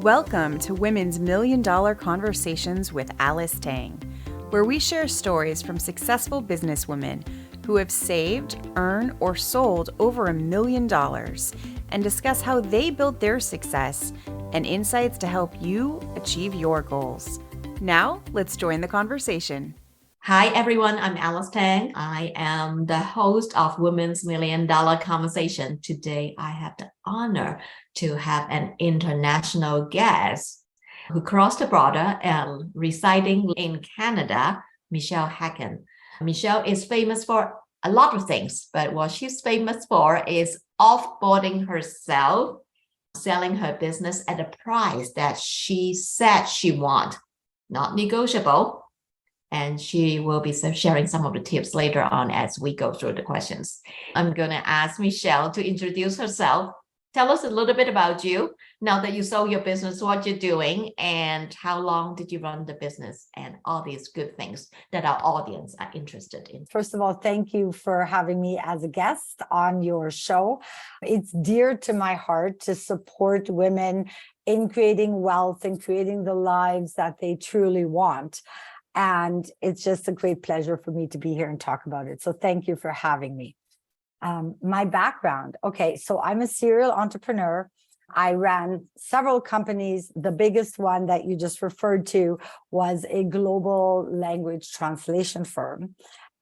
Welcome to Women's $1 Million Conversations with Alice Tang, where we share stories from successful businesswomen who have saved, earned, or sold over $1 million and discuss how they built their success and insights to help you achieve your goals. Now, let's join the conversation. Hi, everyone. I'm Alice Tang. I am the host of Women's $1 Million Conversation. Today, I have the honor to have an international guest who crossed the border and residing in Canada, Michele Hecken. Michele is famous for a lot of things, but what she's famous for is offboarding herself, selling her business at a price that she said she wants, not negotiable. And she will be sharing some of the tips later on as we go through the questions. I'm going to ask Michele to introduce herself. Tell us a little bit about you. Now that you sold your business, what you're doing, and how long did you run the business, and all these good things that our audience are interested in. First of all, thank you for having me as a guest on your show. It's dear to my heart to support women in creating wealth and creating the lives that they truly want. And it's just a great pleasure for me to be here and talk about it. So thank you for having me. My background. Okay, so I'm a serial entrepreneur. I ran several companies. The biggest one that you just referred to was a global language translation firm.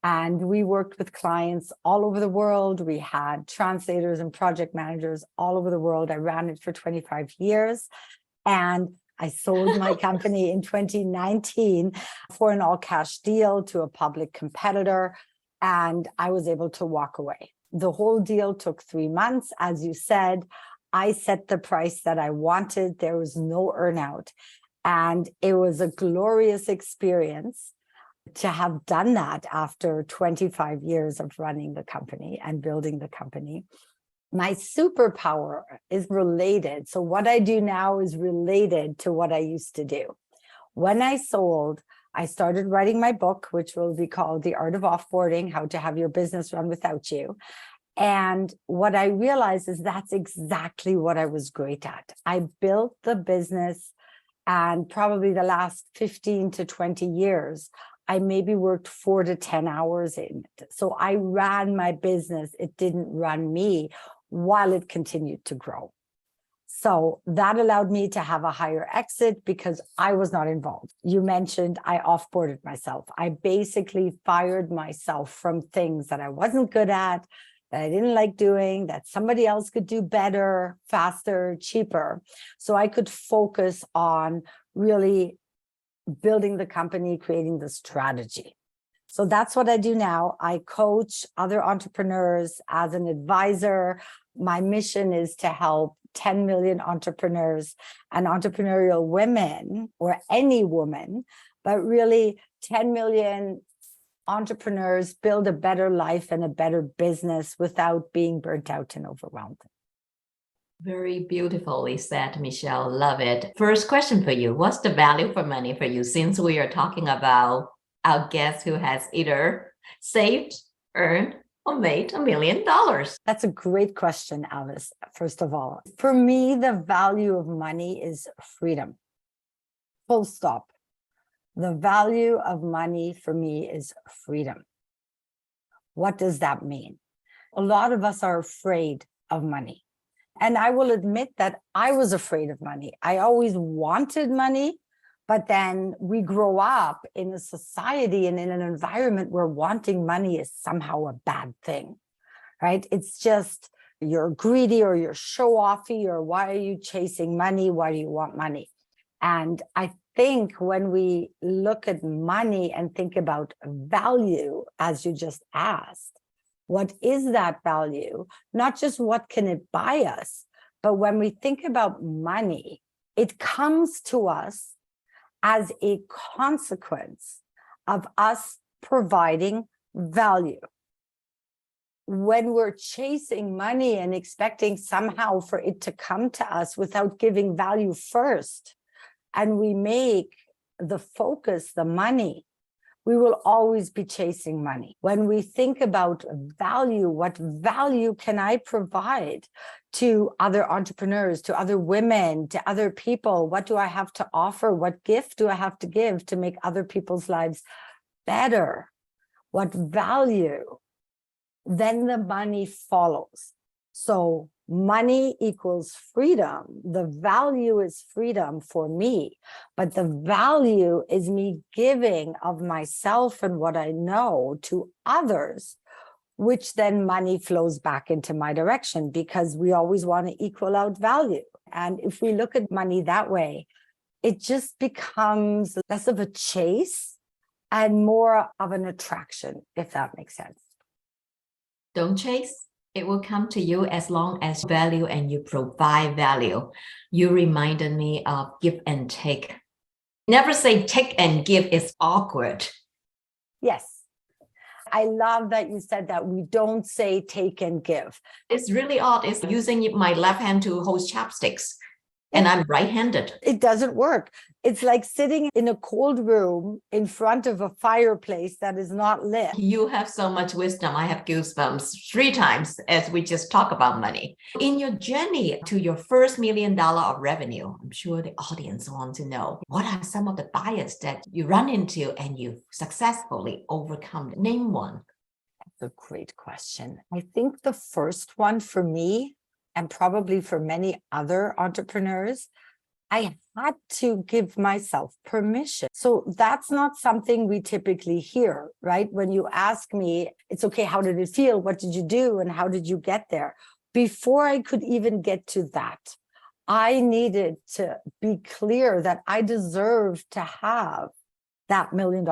And we worked with clients all over the world. We had translators and project managers all over the world. I ran it for 25 years. And I sold my company in 2019 for an all-cash deal to a public competitor, and I was able to walk away. The whole deal took 3 months. As you said, I set the price that I wanted. There was no earnout, and it was a glorious experience to have done that after 25 years of running the company and building the company. My superpower is related. So what I do now is related to what I used to do. When I sold, I started writing my book, which will be called The Art of Offboarding, How to Have Your Business Run Without You. And what I realized is that's exactly what I was great at. I built the business, and probably the last 15 to 20 years, I maybe worked 4 to 10 hours in it. So I ran my business. It didn't run me, while it continued to grow. So that allowed me to have a higher exit because I was not involved. You mentioned I offboarded myself. I basically fired myself from things that I wasn't good at, that I didn't like doing, that somebody else could do better, faster, cheaper. So I could focus on really building the company, creating the strategy. So that's what I do now. I coach other entrepreneurs as an advisor. My mission is to help 10 million entrepreneurs and entrepreneurial women, or any woman, but really 10 million entrepreneurs build a better life and a better business without being burnt out and overwhelmed. Very beautifully said, Michele. Love it. First question for you. What's the value for money for you, since we are talking about our guest who has either saved, earned, or made $1 million? That's a great question, Alice. First of all, for me, the value of money is freedom. Full stop. The value of money for me is freedom. What does that mean? A lot of us are afraid of money. And I will admit that I was afraid of money. I always wanted money. But then we grow up in a society and in an environment where wanting money is somehow a bad thing, right? It's just you're greedy or you're show-offy, or why are you chasing money? Why do you want money? And I think when we look at money and think about value, as you just asked, what is that value? Not just what can it buy us, but when we think about money, it comes to us as a consequence of us providing value. When we're chasing money and expecting somehow for it to come to us without giving value first, and we make the focus the money, we will always be chasing money. When we think about value, what value can I provide to other entrepreneurs, to other women, to other people? What do I have to offer? What gift do I have to give to make other people's lives better? What value? Then the money follows. So money equals freedom. The value is freedom for me, but the value is me giving of myself and what I know to others, which then money flows back into my direction, because we always want to equal out value. And if we look at money that way, it just becomes less of a chase and more of an attraction, if that makes sense. Don't chase. It will come to you as long as value and you provide value. You reminded me of give and take. Never say take and give is awkward. Yes. I love that you said that. We don't say take and give. It's really odd. It's using my left hand to hold chopsticks. And I'm right-handed. It doesn't work. It's like sitting in a cold room in front of a fireplace that is not lit. You have so much wisdom. I have goosebumps 3 times as we just talk about money. In your journey to your first $1 million of revenue, I'm sure the audience wants to know, what are some of the bias that you run into and you successfully overcome? Name one. That's a great question. I think the first one for me, and probably for many other entrepreneurs, I had to give myself permission. So that's not something we typically hear, right? When you ask me, it's okay, how did it feel? What did you do? And how did you get there? Before I could even get to that, I needed to be clear that I deserved to have that $1 million,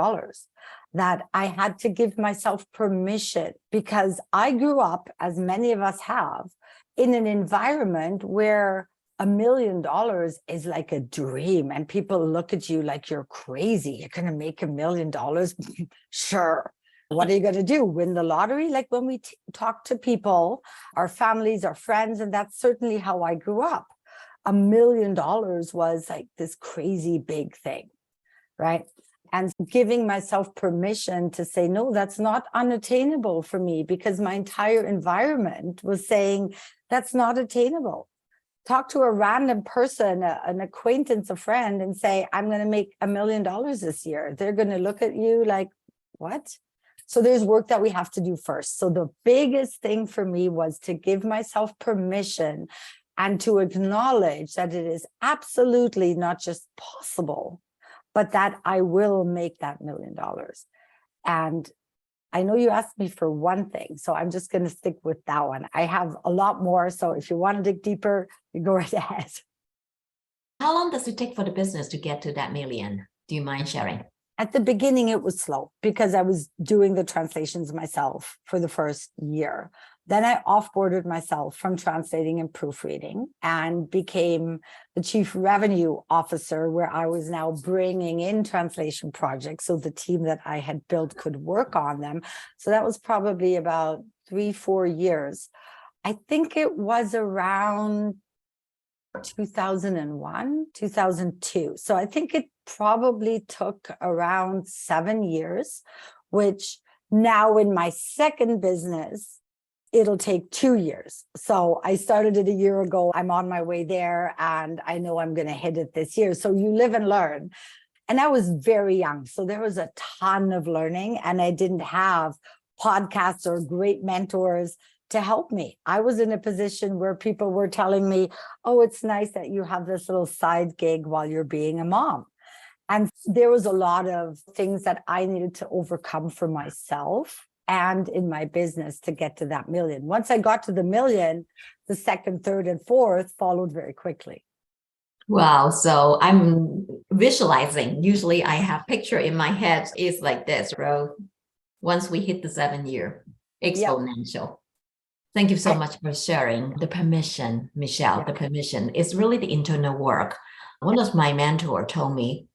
that I had to give myself permission, because I grew up, as many of us have, in an environment where $1 million is like a dream, and people look at you like you're crazy. You're going to make $1 million? Sure. What are you going to do? Win the lottery? Like when we talk to people, our families, our friends, and that's certainly how I grew up. $1 million was like this crazy big thing, right? And giving myself permission to say, no, that's not unattainable for me, because my entire environment was saying, that's not attainable. Talk to a random person, an acquaintance, a friend, and say, I'm going to make $1 million this year. They're going to look at you like, what? So there's work that we have to do first. So the biggest thing for me was to give myself permission and to acknowledge that it is absolutely not just possible, but that I will make that $1 million. And I know you asked me for one thing, so I'm just going to stick with that one. I have a lot more, so if you want to dig deeper, you go right ahead. How long does it take for the business to get to that million? Do you mind sharing? At the beginning, it was slow because I was doing the translations myself for the first year. Then I offboarded myself from translating and proofreading and became the chief revenue officer, where I was now bringing in translation projects so the team that I had built could work on them. So that was probably about 3-4 years. I think it was around 2001, 2002. So I think it probably took around 7 years, which now in my second business, it'll take 2 years. So I started it a year ago. I'm on my way there, and I know I'm going to hit it this year. So you live and learn. And I was very young, so there was a ton of learning, and I didn't have podcasts or great mentors to help me. I was in a position where people were telling me, oh, it's nice that you have this little side gig while you're being a mom. And there was a lot of things that I needed to overcome for myself and in my business to get to that million. Once I got to the million, the second, third, and fourth followed very quickly. Wow. So I'm visualizing. Usually I have picture in my head is like this, bro. Once we hit the 7-year exponential. Yep. Thank you so much for sharing the permission, Michele. Yeah. The permission is really the internal work. One of my mentors told me,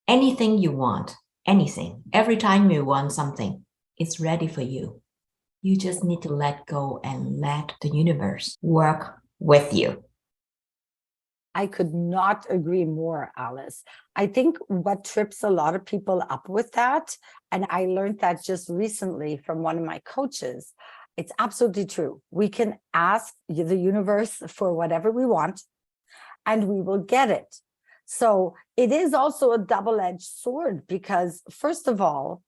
anything you want, anything, every time you want something, it's ready for you. You just need to let go and let the universe work with you. I could not agree more, Alice. I think what trips a lot of people up with that, and I learned that just recently from one of my coaches, it's absolutely true. We can ask the universe for whatever we want, and we will get it. So it is also a double-edged sword because, first of all,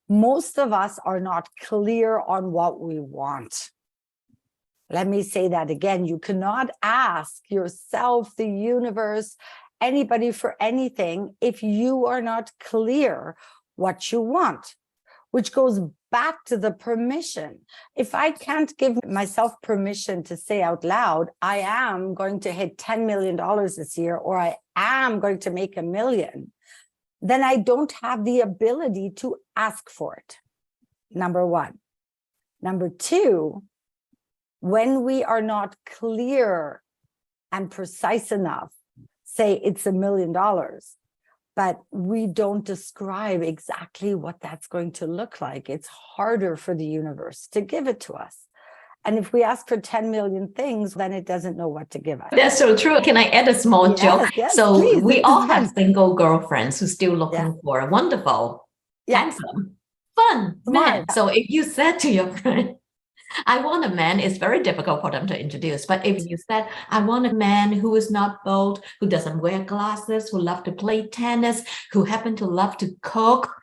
most of us are not clear on what we want. Let me say that again. You cannot ask yourself, the universe, anybody for anything if you are not clear what you want, which goes back to the permission. If I can't give myself permission to say out loud, I am going to hit $10 million this year, or I am going to make $1 million, then I don't have the ability to ask for it. Number one. Number two, when we are not clear and precise enough, say it's $1 million, but we don't describe exactly what that's going to look like, it's harder for the universe to give it to us. And if we ask for 10 million things, then it doesn't know what to give us. That's so true. Can I add a small joke? Yes, So please. we all have single girlfriends who still looking for a wonderful, handsome, fun man. So if you said to your friend, I want a man, it's very difficult for them to introduce. But if you said, I want a man who is not bold, who doesn't wear glasses, who love to play tennis, who happen to love to cook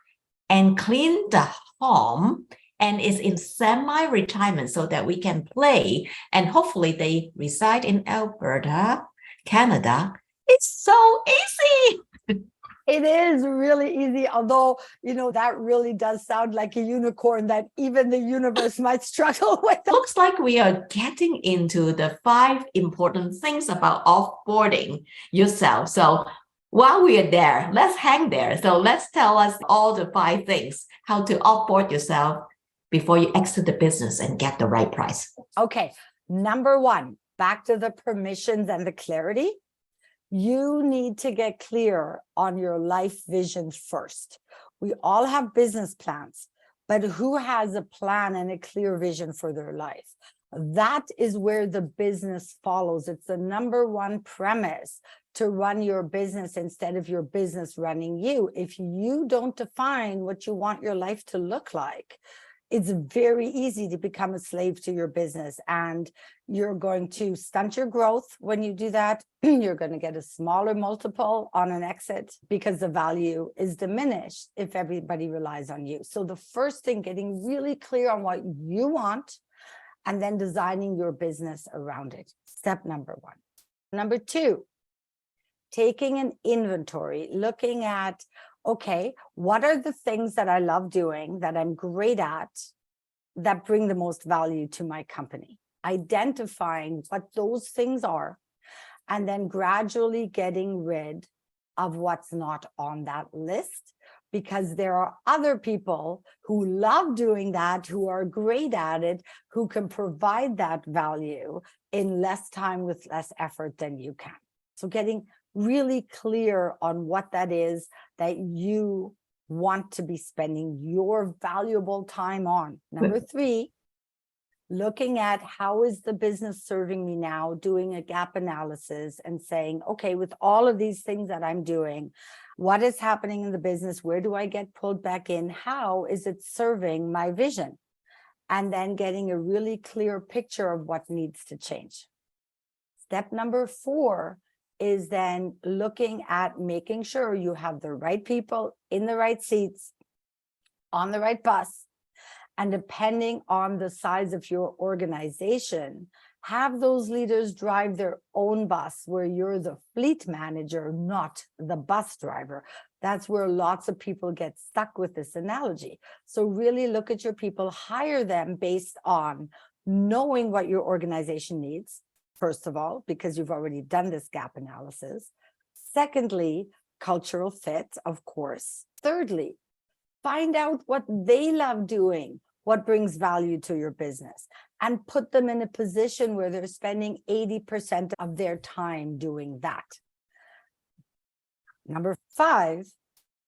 and clean the home, and is in semi-retirement so that we can play, and hopefully they reside in Alberta, Canada, it's so easy. It is really easy, although, that really does sound like a unicorn that even the universe might struggle with. Looks like we are getting into the 5 important things about offboarding yourself. So while we are there, let's hang there. So let's tell us all the 5 things, how to offboard yourself before you exit the business and get the right price. Okay, number 1, back to the permissions and the clarity. You need to get clear on your life vision first. We all have business plans, but who has a plan and a clear vision for their life? That is where the business follows. It's the number 1 premise to run your business instead of your business running you. If you don't define what you want your life to look like, it's very easy to become a slave to your business, and you're going to stunt your growth when you do that. You're going to get a smaller multiple on an exit because the value is diminished if everybody relies on you. So the first thing, getting really clear on what you want and then designing your business around it. Step number 1. Number 2, taking an inventory, looking at, okay, what are the things that I love doing, that I'm great at, that bring the most value to my company? Identifying what those things are, and then gradually getting rid of what's not on that list, because there are other people who love doing that, who are great at it, who can provide that value in less time with less effort than you can. So getting really clear on what that is that you want to be spending your valuable time on. Number 3, looking at how is the business serving me now, doing a gap analysis and saying, okay, with all of these things that I'm doing, what is happening in the business? Where do I get pulled back in? How is it serving my vision? And then getting a really clear picture of what needs to change. Step number 4 is then looking at making sure you have the right people in the right seats, on the right bus, and depending on the size of your organization, have those leaders drive their own bus where you're the fleet manager, not the bus driver. That's where lots of people get stuck with this analogy. So really look at your people, hire them based on knowing what your organization needs, first of all, because you've already done this gap analysis. Secondly, cultural fit, of course. Thirdly, find out what they love doing, what brings value to your business, and put them in a position where they're spending 80% of their time doing that. Number 5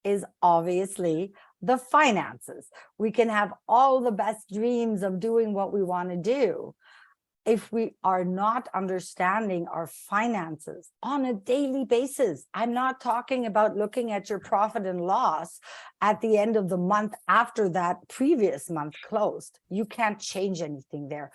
is obviously the finances. We can have all the best dreams of doing what we want to do, if we are not understanding our finances on a daily basis. I'm not talking about looking at your profit and loss at the end of the month after that previous month closed. You can't change anything there.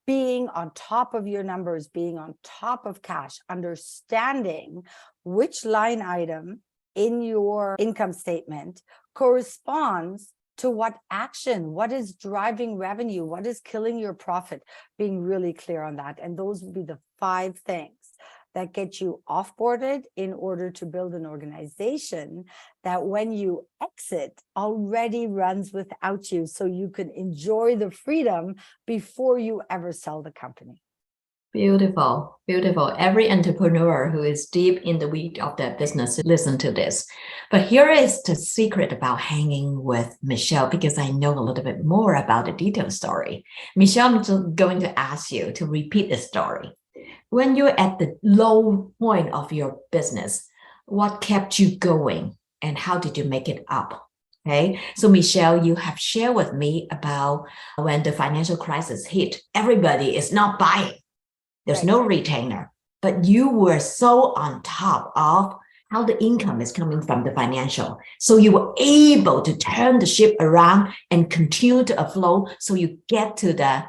Being on top of your numbers, being on top of cash, understanding which line item in your income statement corresponds to what action, what is driving revenue, what is killing your profit, being really clear on that. And those would be the 5 things that get you offboarded in order to build an organization that when you exit already runs without you, so you can enjoy the freedom before you ever sell the company. Beautiful, beautiful. Every entrepreneur who is deep in the weed of their business, listen to this. But here is the secret about hanging with Michele, because I know a little bit more about the detailed story. Michele, I'm just going to ask you to repeat the story. When you're at the low point of your business, what kept you going and how did you make it up? Okay, so Michele, you have shared with me about when the financial crisis hit, everybody is not buying. There's no retainer, but you were so on top of how the income is coming from the financial. So you were able to turn the ship around and continue to afloat. So you get to the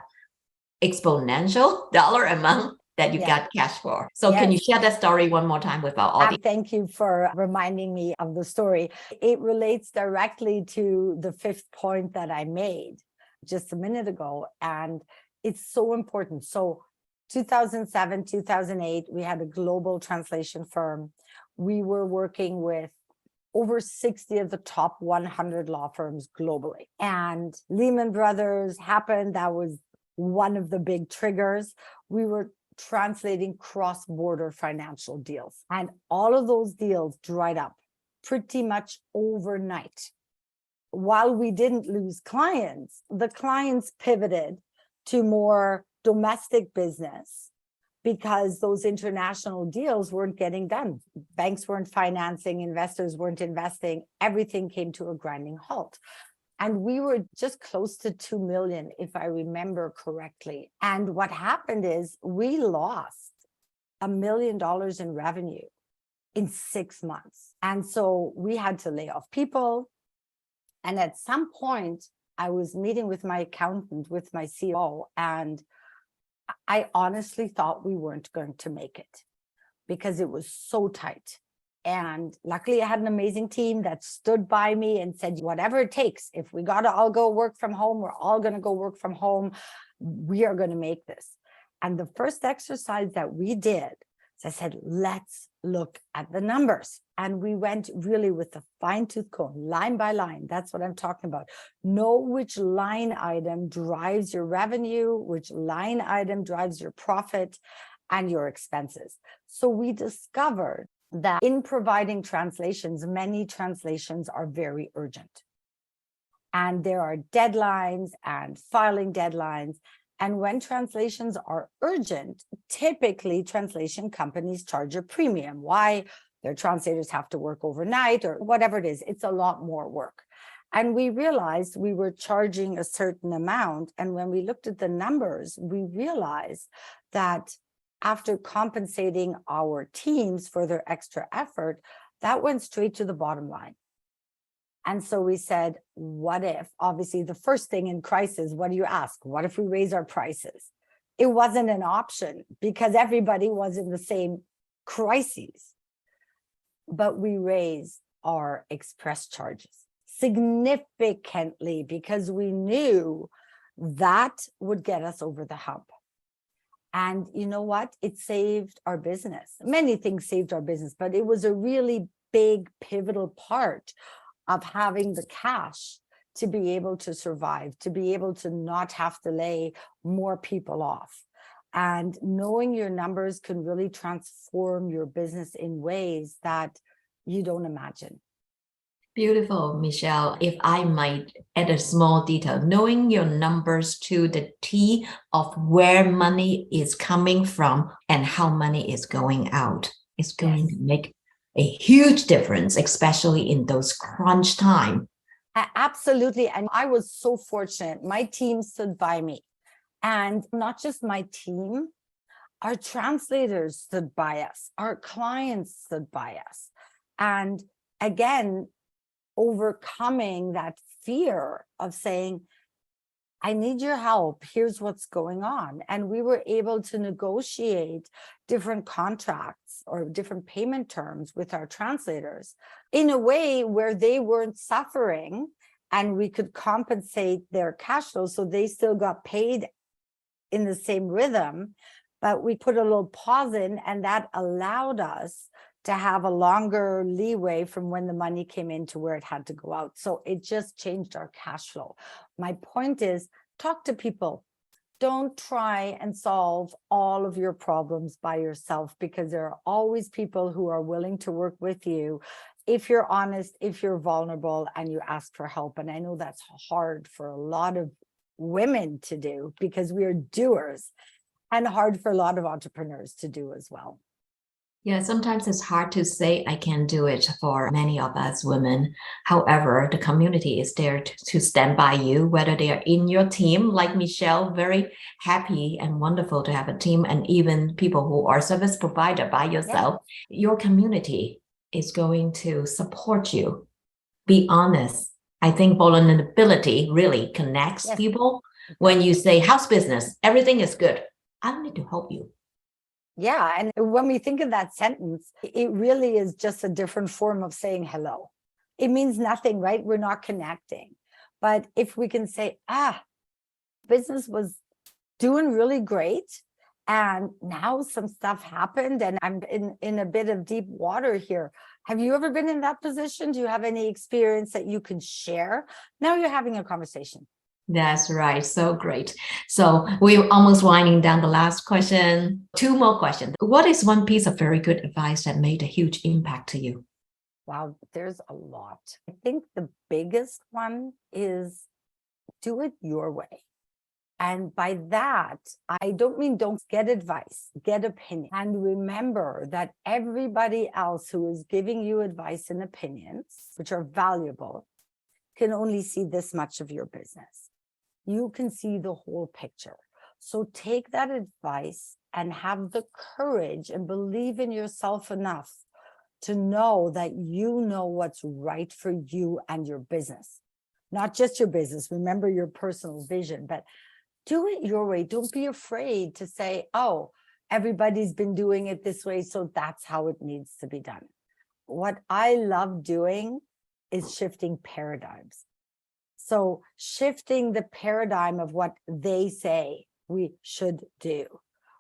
exponential dollar amount that you got cash for. So can you share that story one more time with our audience? Thank you for reminding me of the story. It relates directly to the 5th point that I made just a minute ago. And it's so important. So 2007, 2008, we had a global translation firm. We were working with over 60 of the top 100 law firms globally. And Lehman Brothers happened. That was one of the big triggers. We were translating cross-border financial deals. And all of those deals dried up pretty much overnight. While we didn't lose clients, the clients pivoted to more domestic business because those international deals weren't getting done. Banks weren't financing, investors weren't investing, everything came to a grinding halt. And we were just close to 2 million, if I remember correctly. And what happened is we lost $1 million in revenue in 6 months. And so we had to lay off people. And at some point, I was meeting with my accountant, with my COO, and I honestly thought we weren't going to make it because it was so tight. And luckily I had an amazing team that stood by me and said, whatever it takes, if we got to all go work from home, we're all going to go work from home. We are going to make this. And the first exercise that we did, I said, let's look at the numbers. And we went really with the fine-tooth comb, line by line. That's what I'm talking about. Know which line item drives your revenue, which line item drives your profit and your expenses. So we discovered that in providing translations, many translations are very urgent. And there are deadlines and filing deadlines. And when translations are urgent, typically translation companies charge a premium. Why? Their translators have to work overnight or whatever it is. It's a lot more work. And we realized we were charging a certain amount. And when we looked at the numbers, we realized that after compensating our teams for their extra effort, that went straight to the bottom line. And so we said, what if, obviously the first thing in crisis, what do you ask? What if we raise our prices? It wasn't an option because everybody was in the same crises. But we raised our express charges significantly because we knew that would get us over the hump. And you know what? It saved our business. Many things saved our business, but it was a really big pivotal part of having the cash to be able to survive, to be able to not have to lay more people off. And knowing your numbers can really transform your business in ways that you don't imagine. Beautiful, Michele. If I might add a small detail, knowing your numbers to the T of where money is coming from and how money is going out is going to make a huge difference, especially in those crunch time. Absolutely. And I was so fortunate. My team stood by me. And not just my team, our translators stood by us, our clients stood by us. And again, overcoming that fear of saying, I need your help. Here's what's going on. And we were able to negotiate different contracts or different payment terms with our translators in a way where they weren't suffering, and we could compensate their cash flow. So they still got paid in the same rhythm, but we put a little pause in, and that allowed us to have a longer leeway from when the money came in to where it had to go out. So it just changed our cash flow. My point is, talk to people. Don't try and solve all of your problems by yourself, because there are always people who are willing to work with you if you're honest, if you're vulnerable, and you ask for help. And I know that's hard for a lot of women to do because we are doers, and hard for a lot of entrepreneurs to do as well. Yeah, sometimes it's hard to say I can do it for many of us women. However, the community is there to stand by you, whether they are in your team, like Michele, very happy and wonderful to have a team, and even people who are service provider by yourself. Yeah. Your community is going to support you. Be honest. I think vulnerability really connects people. When you say house business, everything is good, I don't need to help you. Yeah. And when we think of that sentence, it really is just a different form of saying hello. It means nothing, right? We're not connecting. But if we can say, business was doing really great, and now some stuff happened, and I'm in a bit of deep water here. Have you ever been in that position? Do you have any experience that you can share? Now you're having a conversation. That's right. So great. So we're almost winding down the last question. 2 more questions. What is one piece of very good advice that made a huge impact to you? Wow, there's a lot. I think the biggest one is do it your way. And by that, I don't mean don't get advice, get opinion. And remember that everybody else who is giving you advice and opinions, which are valuable, can only see this much of your business. You can see the whole picture. So take that advice and have the courage and believe in yourself enough to know that you know what's right for you and your business. Not just your business, remember your personal vision, but do it your way. Don't be afraid to say, oh, everybody's been doing it this way, so that's how it needs to be done. What I love doing is shifting paradigms. So shifting the paradigm of what they say we should do.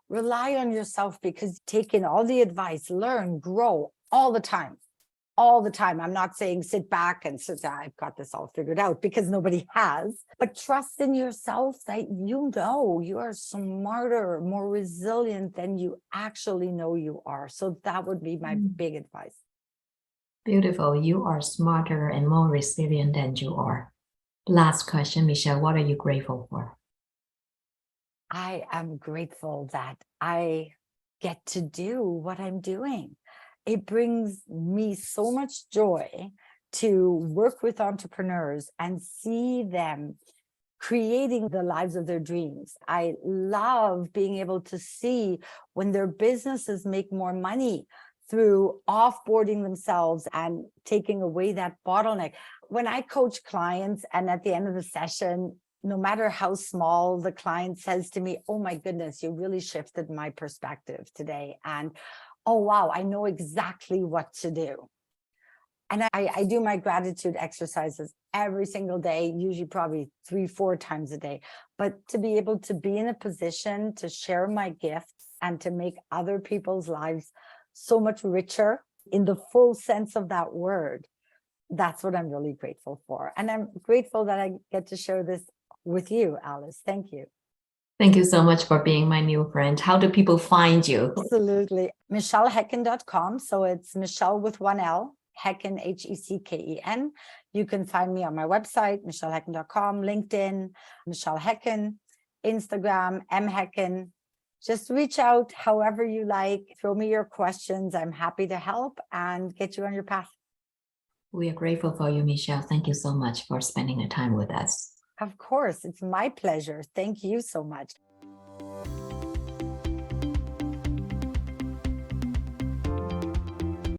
Rely on yourself, because take in all the advice, learn, grow all the time. All the time. I'm not saying sit back and sit down, I've got this all figured out, because nobody has. But trust in yourself that you know you are smarter, more resilient than you actually know you are. So that would be my big advice. Beautiful. You are smarter and more resilient than you are. Last question, Michele, what are you grateful for? I am grateful that I get to do what I'm doing. It brings me so much joy to work with entrepreneurs and see them creating the lives of their dreams. I love being able to see when their businesses make more money through offboarding themselves and taking away that bottleneck. When I coach clients, and at the end of the session, no matter how small, the client says to me, oh my goodness, you really shifted my perspective today. And oh, wow, I know exactly what to do. And I do my gratitude exercises every single day, usually probably 3-4 times a day. But to be able to be in a position to share my gifts and to make other people's lives so much richer in the full sense of that word, that's what I'm really grateful for. And I'm grateful that I get to share this with you, Alice. Thank you. Thank you so much for being my new friend. How do people find you? Absolutely. MicheleHecken.com. So it's Michele with 1 L, Hecken, Hecken. You can find me on my website, MicheleHecken.com, LinkedIn, Michele Hecken, Instagram, mhecken. Just reach out however you like. Throw me your questions. I'm happy to help and get you on your path. We are grateful for you, Michele. Thank you so much for spending the time with us. Of course, it's my pleasure. Thank you so much.